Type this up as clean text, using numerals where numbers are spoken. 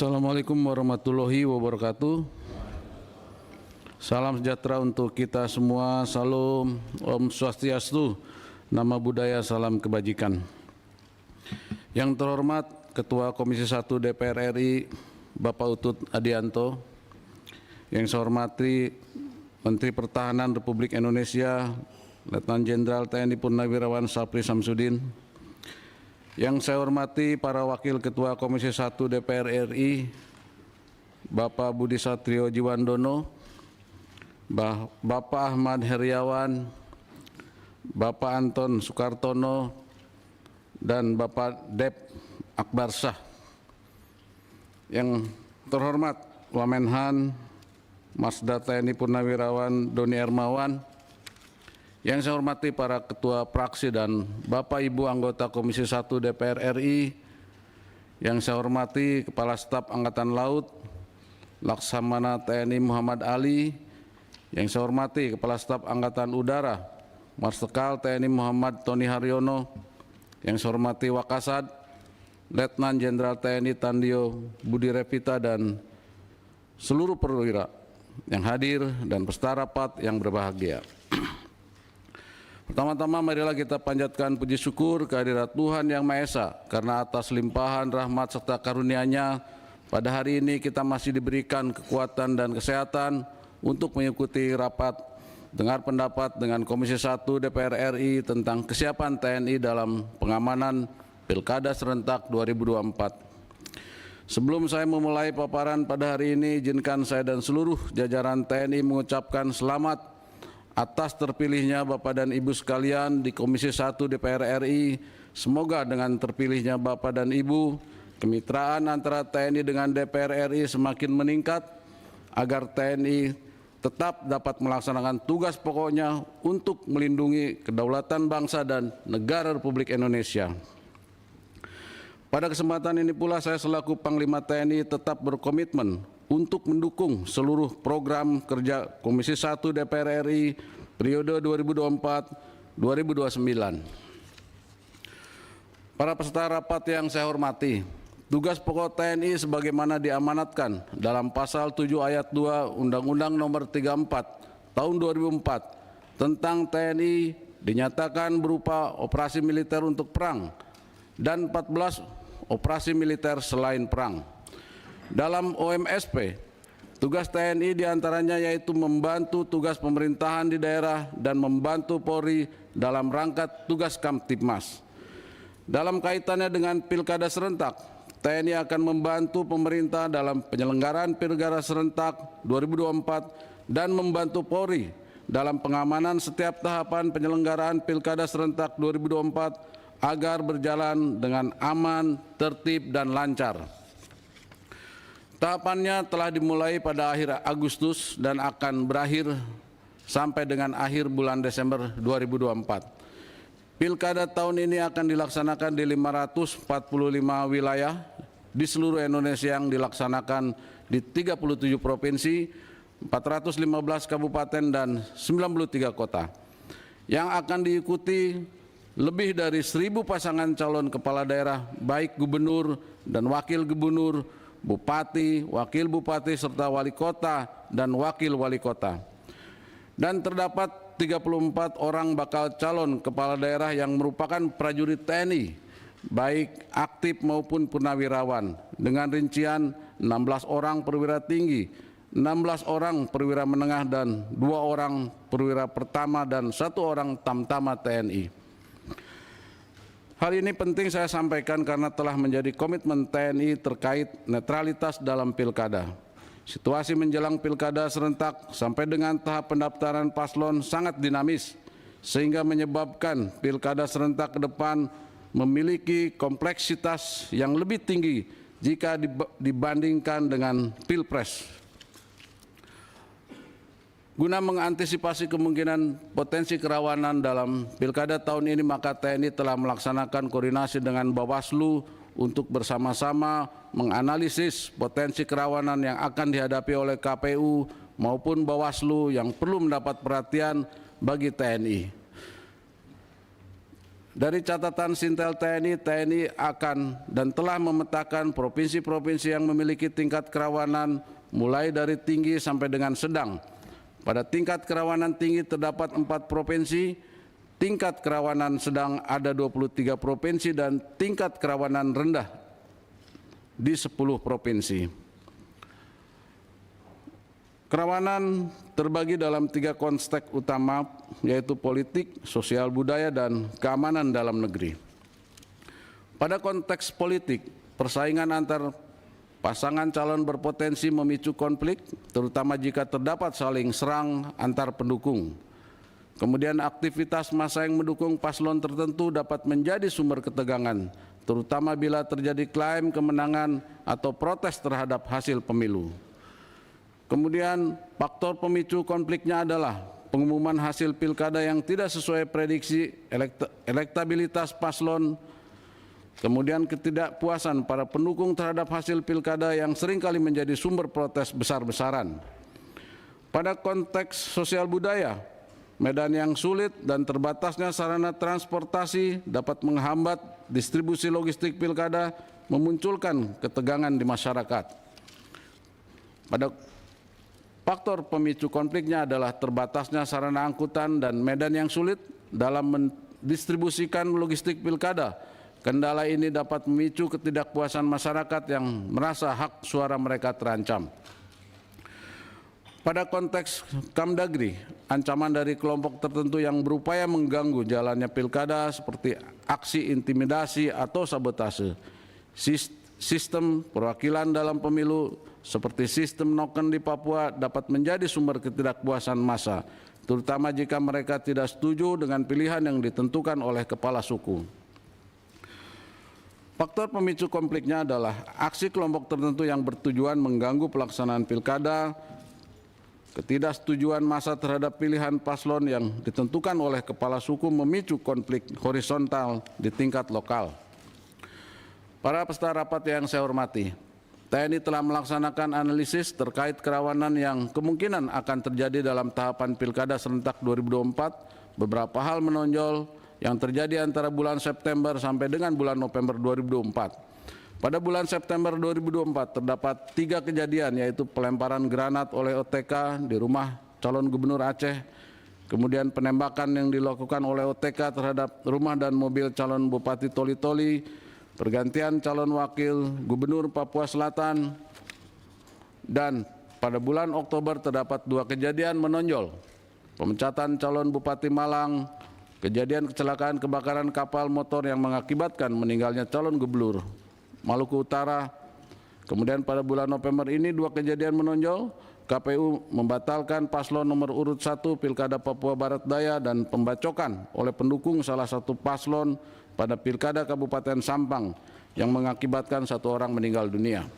Assalamualaikum warahmatullahi wabarakatuh. Salam sejahtera untuk kita semua. Salam Om Swastiastu, nama budaya, salam kebajikan. Yang terhormat Ketua Komisi 1 DPR RI Bapak Utut Adianto, yang saya hormati Menteri Pertahanan Republik Indonesia Letnan Jenderal TNI Purnawirawan Sapri Samsudin, yang saya hormati para Wakil Ketua Komisi 1 DPR RI Bapak Budi Satrio Jiwandono, Bapak Ahmad Heriawan, Bapak Anton Soekartono, dan Bapak Dep Akbarsah. Yang terhormat Wamenhan Masda TNI Purnawirawan Doni Hermawan, yang saya hormati para ketua fraksi dan Bapak Ibu anggota Komisi 1 DPR RI, yang saya hormati Kepala Staf Angkatan Laut Laksamana TNI Muhammad Ali, yang saya hormati Kepala Staf Angkatan Udara Marsikal TNI Muhammad Tony Haryono, yang saya hormati Wakasat Letnan Jenderal TNI Tandio Budi Revita, dan seluruh perwira yang hadir dan peserta rapat yang berbahagia. Pertama-tama marilah kita panjatkan puji syukur kehadirat Tuhan Yang Maha Esa, karena atas limpahan rahmat serta karunia-Nya pada hari ini kita masih diberikan kekuatan dan kesehatan untuk mengikuti rapat dengar pendapat dengan Komisi 1 DPR RI tentang kesiapan TNI dalam pengamanan Pilkada serentak 2024. Sebelum saya memulai paparan pada hari ini, izinkan saya dan seluruh jajaran TNI mengucapkan selamat atas terpilihnya Bapak dan Ibu sekalian di Komisi 1 DPR RI. Semoga dengan terpilihnya Bapak dan Ibu, kemitraan antara TNI dengan DPR RI semakin meningkat, agar TNI tetap dapat melaksanakan tugas pokoknya untuk melindungi kedaulatan bangsa dan negara Republik Indonesia. Pada kesempatan ini pula saya selaku Panglima TNI tetap berkomitmen untuk mendukung seluruh program kerja Komisi 1 DPR RI periode 2024-2029. Para peserta rapat yang saya hormati, tugas pokok TNI sebagaimana diamanatkan dalam pasal 7 ayat 2 Undang-Undang Nomor 34 Tahun 2004 tentang TNI dinyatakan berupa operasi militer untuk perang dan 14 operasi militer selain perang. Dalam OMSP, tugas TNI diantaranya yaitu membantu tugas pemerintahan di daerah dan membantu Polri dalam rangka tugas Kamtibmas. Dalam kaitannya dengan Pilkada serentak, TNI akan membantu pemerintah dalam penyelenggaraan Pilkada serentak 2024 dan membantu Polri dalam pengamanan setiap tahapan penyelenggaraan Pilkada serentak 2024 agar berjalan dengan aman, tertib, dan lancar. Tahapannya telah dimulai pada akhir Agustus dan akan berakhir sampai dengan akhir bulan Desember 2024. Pilkada tahun ini akan dilaksanakan di 545 wilayah di seluruh Indonesia, yang dilaksanakan di 37 provinsi, 415 kabupaten, dan 93 kota, yang akan diikuti lebih dari 1.000 pasangan calon kepala daerah, baik gubernur dan wakil gubernur, bupati, wakil bupati, serta wali kota dan wakil wali kota. Dan terdapat 34 orang bakal calon kepala daerah yang merupakan prajurit TNI, baik aktif maupun purnawirawan, dengan rincian 16 orang perwira tinggi, 16 orang perwira menengah, dan 2 orang perwira pertama dan 1 orang tamtama TNI. Hal ini penting saya sampaikan karena telah menjadi komitmen TNI terkait netralitas dalam pilkada. Situasi menjelang pilkada serentak sampai dengan tahap pendaftaran paslon sangat dinamis, sehingga menyebabkan pilkada serentak ke depan memiliki kompleksitas yang lebih tinggi jika dibandingkan dengan pilpres. Guna mengantisipasi kemungkinan potensi kerawanan dalam pilkada tahun ini, maka TNI telah melaksanakan koordinasi dengan Bawaslu untuk bersama-sama menganalisis potensi kerawanan yang akan dihadapi oleh KPU maupun Bawaslu yang perlu mendapat perhatian bagi TNI. Dari catatan Sintel TNI, TNI akan dan telah memetakan provinsi-provinsi yang memiliki tingkat kerawanan mulai dari tinggi sampai dengan sedang. Pada tingkat kerawanan tinggi terdapat 4 provinsi, tingkat kerawanan sedang ada 23 provinsi, dan tingkat kerawanan rendah di 10 provinsi. Kerawanan terbagi dalam 3 konteks utama, yaitu politik, sosial budaya, dan keamanan dalam negeri. Pada konteks politik, persaingan antar pasangan calon berpotensi memicu konflik, terutama jika terdapat saling serang antar pendukung. Kemudian aktivitas massa yang mendukung paslon tertentu dapat menjadi sumber ketegangan, terutama bila terjadi klaim kemenangan atau protes terhadap hasil pemilu. Kemudian faktor pemicu konfliknya adalah pengumuman hasil pilkada yang tidak sesuai prediksi, elektabilitas paslon, kemudian ketidakpuasan para pendukung terhadap hasil pilkada yang seringkali menjadi sumber protes besar-besaran. Pada konteks sosial budaya, medan yang sulit dan terbatasnya sarana transportasi dapat menghambat distribusi logistik pilkada, memunculkan ketegangan di masyarakat. Pada faktor pemicu konfliknya adalah terbatasnya sarana angkutan dan medan yang sulit dalam mendistribusikan logistik pilkada. Kendala ini dapat memicu ketidakpuasan masyarakat yang merasa hak suara mereka terancam. Pada konteks Kamdagri, ancaman dari kelompok tertentu yang berupaya mengganggu jalannya pilkada seperti aksi intimidasi atau sabotase, sistem perwakilan dalam pemilu seperti sistem noken di Papua dapat menjadi sumber ketidakpuasan massa, terutama jika mereka tidak setuju dengan pilihan yang ditentukan oleh kepala suku. Faktor pemicu konfliknya adalah aksi kelompok tertentu yang bertujuan mengganggu pelaksanaan pilkada, ketidaksetujuan massa terhadap pilihan paslon yang ditentukan oleh kepala suku memicu konflik horizontal di tingkat lokal. Para peserta rapat yang saya hormati, TNI telah melaksanakan analisis terkait kerawanan yang kemungkinan akan terjadi dalam tahapan Pilkada serentak 2024. Beberapa hal menonjol yang terjadi antara bulan September sampai dengan bulan November 2024. Pada bulan September 2024 terdapat 3 kejadian, yaitu pelemparan granat oleh OTK di rumah calon gubernur Aceh, kemudian penembakan yang dilakukan oleh OTK terhadap rumah dan mobil calon Bupati Toli-Toli, pergantian calon wakil gubernur Papua Selatan, dan pada bulan Oktober terdapat 2 kejadian menonjol, pemecatan calon Bupati Malang, kejadian kecelakaan kebakaran kapal motor yang mengakibatkan meninggalnya calon gubernur Maluku Utara. Kemudian pada bulan November ini 2 kejadian menonjol, KPU membatalkan paslon nomor urut 1 Pilkada Papua Barat Daya dan pembacokan oleh pendukung salah satu paslon pada Pilkada Kabupaten Sampang yang mengakibatkan 1 orang meninggal dunia.